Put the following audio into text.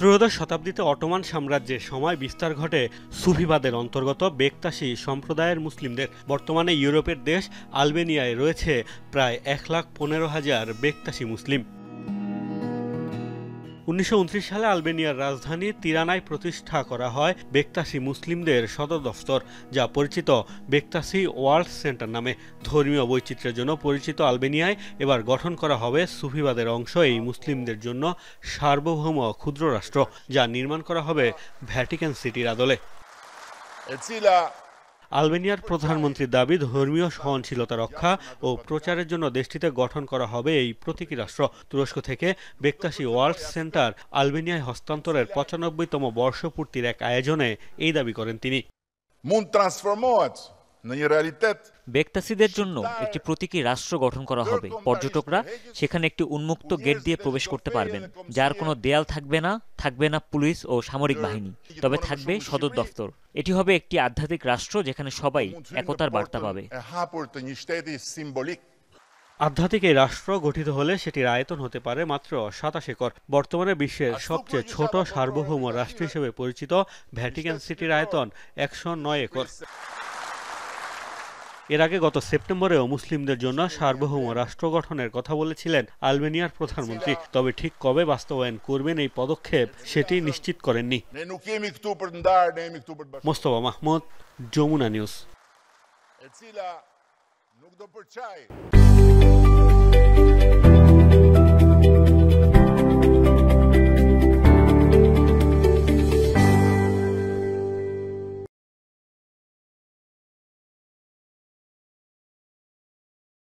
ত্রয়োদশ শতাব্দীতে অটোমান সাম্রাজ্যের সময় বিস্তার ঘটে সুফিবাদের অন্তর্গত বেকতাশি সম্প্রদায়ের মুসলিমদের। বর্তমানে ইউরোপের দেশ আলবেনিয়ায় রয়েছে প্রায় ১,১৫,০০০ বেকতাশি মুসলিম। ১৯২৯ সালে আলবেনিয়ার রাজধানী তিরানায় প্রতিষ্ঠা করা হয় বেকতাশি মুসলিমদের সদর দফতর, যা পরিচিত বেকতাশি ওয়ার্ল্ড সেন্টার নামে। ধর্মীয় বৈচিত্র্যের জন্য পরিচিত আলবেনিয়ায় এবার গঠন করা হবে সুফিবাদের অংশ এই মুসলিমদের জন্য সার্বভৌম ক্ষুদ্র রাষ্ট্র, যা নির্মাণ করা হবে ভ্যাটিকান সিটির আদলে। আলবেনিয়ার প্রধানমন্ত্রীর দাবি, ধর্মীয় সহনশীলতা রক্ষা ও প্রচারের জন্য দেশটিতে গঠন করা হবে এই প্রতীকী রাষ্ট্র। তুরস্ক থেকে বেকতাশি ওয়ার্ল্ড সেন্টার আলবেনিয়ায় হস্তান্তরের ৯৫তম বর্ষপূর্তির এক আয়োজনে এই দাবি করেন তিনি। বেকতাসিদের জন্য একটি প্রতীকী রাষ্ট্র গঠন করা হবে। পর্যটকরা সেখানে একটি উন্মুক্ত গেট দিয়ে প্রবেশ করতে পারবেন, যার কোনো দেয়াল থাকবে না পুলিশ ও সামরিক বাহিনী, তবে থাকবে সদর দফতর। এটি হবে একটি আধ্যাত্মিক রাষ্ট্র যেখানে সবাই একতার বার্তা পাবে। আধ্যাত্মিক এই রাষ্ট্র গঠিত হলে সেটির আয়তন হতে পারে মাত্র ২৭ একর। বর্তমানে বিশ্বের সবচেয়ে ছোট সার্বভৌম রাষ্ট্র হিসেবে পরিচিত ভ্যাটিকান সিটির আয়তন ১০৯ একর। এর আগে গত সেপ্টেম্বরেও মুসলিমদের জন্য সার্বভৌম রাষ্ট্র গঠনের কথা বলেছিলেন আলবেনিয়ার প্রধানমন্ত্রী, তবে ঠিক কবে বাস্তবায়ন করবেন এই পদক্ষেপ সেটি নিশ্চিত করেননি। মোস্তফা মাহমুদ, যমুনা নিউজ।